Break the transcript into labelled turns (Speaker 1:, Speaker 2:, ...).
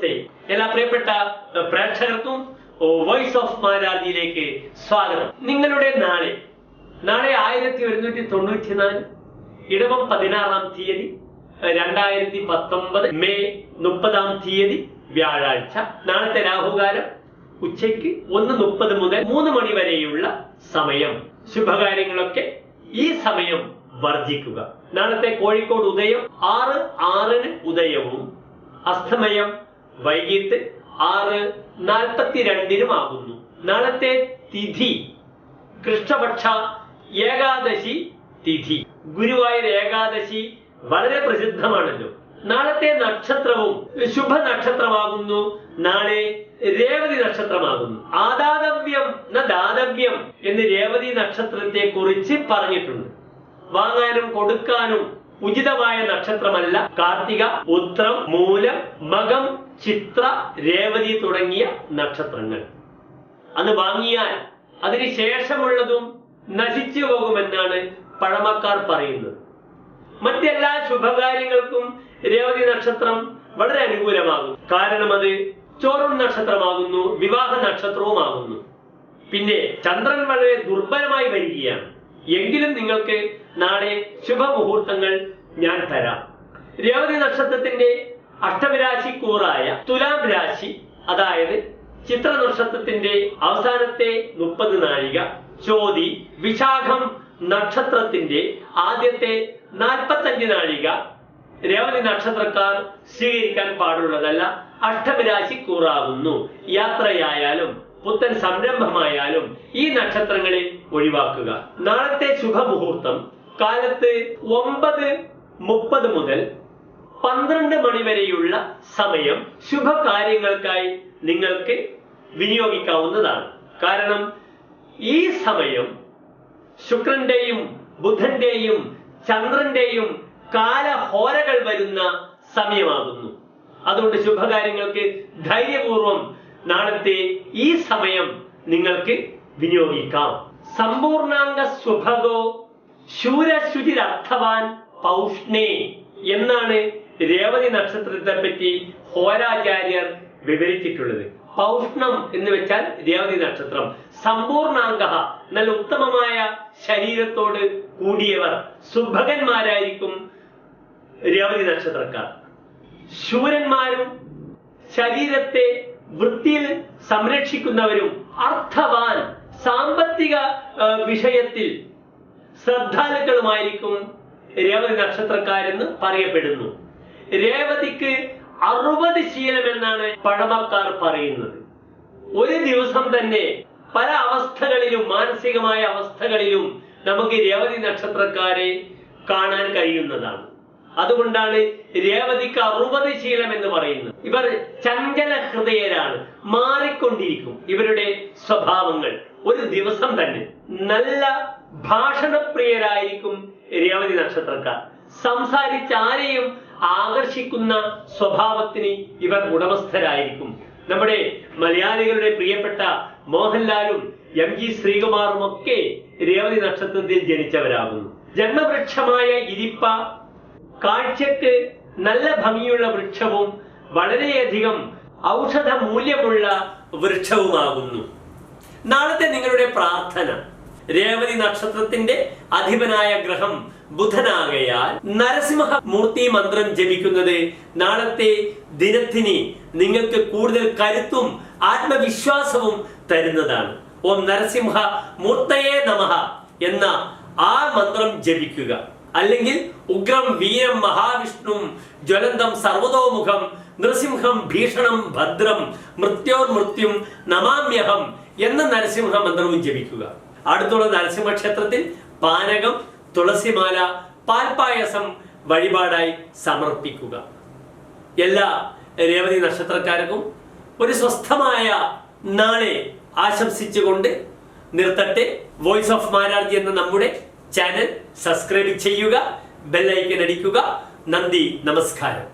Speaker 1: നമസ്തേ. എല്ലാ പ്രിയപ്പെട്ട പ്രേക്ഷകർക്കും വോയിസ് ഓഫ് മാരാജിയിലേക്ക് സ്വാഗതം. നിങ്ങളുടെ നാളെ 1194 ഇടവം 16-ാം തീയതി 2019 മെയ് 30-ാം തീയതി വ്യാഴാഴ്ച. നാളത്തെ രാഹുകാലം ഉച്ചയ്ക്ക് 1:30 മുതൽ 3 മണി വരെയുള്ള സമയം. ശുഭകാര്യങ്ങളൊക്കെ ഈ സമയം വർജിക്കുക. നാളത്തെ കോഴിക്കോട് ഉദയം 6:06 ഉദയവും അസ്തമയം വൈകിട്ട് 6:42 ആകുന്നു. നാളത്തെ തിഥി കൃഷ്ണപക്ഷ ഏകാദശി തിഥി. ഗുരുവായൂർ ഏകാദശി വളരെ പ്രസിദ്ധമാണല്ലോ. നാളത്തെ നക്ഷത്രവും ശുഭ നക്ഷത്രമാകുന്നു. നാളെ രേവതി നക്ഷത്രമാകുന്നു. ആദാതവ്യം ന ദാതവ്യം എന്ന് രേവതി നക്ഷത്രത്തെ കുറിച്ച് പറഞ്ഞിട്ടുണ്ട്. വാങ്ങാനും കൊടുക്കാനും ഉചിതമായ നക്ഷത്രമല്ല കാർത്തിക, ഉത്രം, മൂലം, മകം, ചിത്ര, രേവതി തുടങ്ങിയ നക്ഷത്രങ്ങൾ. അന്ന് വാങ്ങിയാൽ അതിന് ശേഷമുള്ളതും നശിച്ചു പോകുമെന്നാണ് പഴമക്കാർ പറയുന്നത്. മറ്റെല്ലാ ശുഭകാര്യങ്ങൾക്കും രേവതി നക്ഷത്രം വളരെ അനുകൂലമാകും. കാരണം അത് ചോറും നക്ഷത്രമാകുന്നു, വിവാഹ നക്ഷത്രവുമാകുന്നു. പിന്നെ ചന്ദ്രൻ വളരെ ദുർബലമായി വരികയാണ്. എങ്കിലും നിങ്ങൾക്ക് നാളെ ശുഭമുഹൂർത്തങ്ങൾ ഞാൻ തരാം. രേവതി നക്ഷത്രത്തിന്റെ അഷ്ടമരാശി കൂറായ തുലാം രാശി, അതായത് ചിത്ര നക്ഷത്രത്തിന്റെ അവസാനത്തെ 30 നാഴിക, ചോതി, വിശാഖം നക്ഷത്രത്തിന്റെ ആദ്യത്തെ 45 നാഴിക രേവതി നക്ഷത്രക്കാർ സ്വീകരിക്കാൻ പാടുള്ളതല്ല. അഷ്ടമരാശി കൂറാകുന്നു. യാത്രയായാലും പുത്തൻ സംരംഭമായാലും ഈ നക്ഷത്രങ്ങളെ ഒഴിവാക്കുക. നാളത്തെ ശുഭമുഹൂർത്തം കാലത്ത് 9:30 മുതൽ 12 മണി വരെയുള്ള സമയം ശുഭകാര്യങ്ങൾക്കായി നിങ്ങൾക്ക് വിനിയോഗിക്കാവുന്നതാണ്. കാരണം ഈ സമയം ശുക്രന്റെയും ബുധന്റെയും ചന്ദ്രന്റെയും കാലഹോരകൾ വരുന്ന സമയമാകുന്നു. അതുകൊണ്ട് ശുഭകാര്യങ്ങൾക്ക് ധൈര്യപൂർവം നാളത്തെ ഈ സമയം നിങ്ങൾക്ക് വിനിയോഗിക്കാം. സമ്പൂർണാംഗ സ്വഭഗോ ശൂരശുചിരർത്ഥവാൻ പൗഷ്ണേ എന്നാണ് രേവതി നക്ഷത്രത്തെ പറ്റി ഹോരാചാര്യർ വിവരിച്ചിട്ടുള്ളത്. പൗഷ്ണം എന്ന് വെച്ചാൽ രേവതി നക്ഷത്രം. സമ്പൂർണാംഗ നല്ല ഉത്തമമായ ശരീരത്തോട് കൂടിയവർ സുഭഗന്മാരായിരിക്കും രേവതി നക്ഷത്രക്കാർ. ശൂരന്മാരും ശരീരത്തെ വൃത്തിയിൽ സംരക്ഷിക്കുന്നവരും അർത്ഥവാൻ സാമ്പത്തിക വിഷയത്തിൽ ശ്രദ്ധാലുക്കളുമായിരിക്കും രേവതി നക്ഷത്രക്കാരെന്ന് പറയപ്പെടുന്നു. രേവതിക്ക് 60 ശീലം എന്നാണ് പഴമക്കാർ പറയുന്നത്. ഒരു ദിവസം തന്നെ പല അവസ്ഥകളിലും മാനസികമായ അവസ്ഥകളിലും നമുക്ക് രേവതി നക്ഷത്രക്കാരെ കാണാൻ കഴിയുന്നതാണ്. അതുകൊണ്ടാണ് രേവതിക്ക് 60 ശീലം എന്ന് പറയുന്നത്. ഇവർ ചഞ്ചല ഹൃദയരാണ്, മാറിക്കൊണ്ടിരിക്കും ഇവരുടെ സ്വഭാവങ്ങൾ. ഒരു ദിവസം തന്നെ നല്ല ഭാഷണപ്രിയരായിരിക്കും രേവതി നക്ഷത്രക്കാർ. സംസാരിച്ച് ആരെയും ആകർഷിക്കുന്ന സ്വഭാവത്തിന് ഇവർ ഉടമസ്ഥരായിരിക്കും. നമ്മുടെ മലയാളികളുടെ പ്രിയപ്പെട്ട മോഹൻലാലും MG ശ്രീകുമാറും ഒക്കെ രേവതി നക്ഷത്രത്തിൽ ജനിച്ചവരാകുന്നു. ജന്മവൃക്ഷമായ ഇരിപ്പ കാഴ്ചക്ക് നല്ല ഭംഗിയുള്ള വൃക്ഷവും വളരെയധികം ഔഷധ മൂല്യമുള്ള വൃക്ഷവുമാകുന്നു. നാളത്തെ നിങ്ങളുടെ പ്രാർത്ഥന രേവതി നക്ഷത്രത്തിന്റെ അധിപനായ ഗ്രഹം ബുധനാകയാൽ നരസിംഹമൂർത്തി മന്ത്രം ജപിക്കുന്നത് നാളത്തെ ദിനത്തിന് നിങ്ങൾക്ക് കൂടുതൽ കരുത്തും ആത്മവിശ്വാസവും തരുന്നതാണ്. ഓം നരസിംഹ മൂർത്തയേ നമഃ എന്ന ആ മന്ത്രം ജപിക്കുക. അല്ലെങ്കിൽ ഉഗ്രം വീരം മഹാവിഷ്ണു ജ്വലന്തം സർവതോമുഖം നൃസിംഹം ഭീഷണം ഭദ്രം മൃത്യോർമൃത്യും നമാമ്യഹം എന്ന നരസിംഹ മന്ത്രവും ജപിക്കുക. അടുത്തുള്ള നരസിംഹ ക്ഷേത്രത്തിൽ പാനകം, തുളസിമാല, പാൽപായസം വഴിപാടായി സമർപ്പിക്കുക. എല്ലാ രേവതി നക്ഷത്രക്കാർക്കും ഒരു സ്വസ്ഥമായ നാളെ ആശംസിച്ചുകൊണ്ട് നിർത്തട്ടെ. വോയിസ് ഓഫ് മാരാർജി എന്ന നമ്മുടെ ചാനൽ സബ്സ്ക്രൈബ് ചെയ്യുക, ബെൽ ഐക്കൺ അടിക്കുക. നന്ദി, നമസ്കാരം.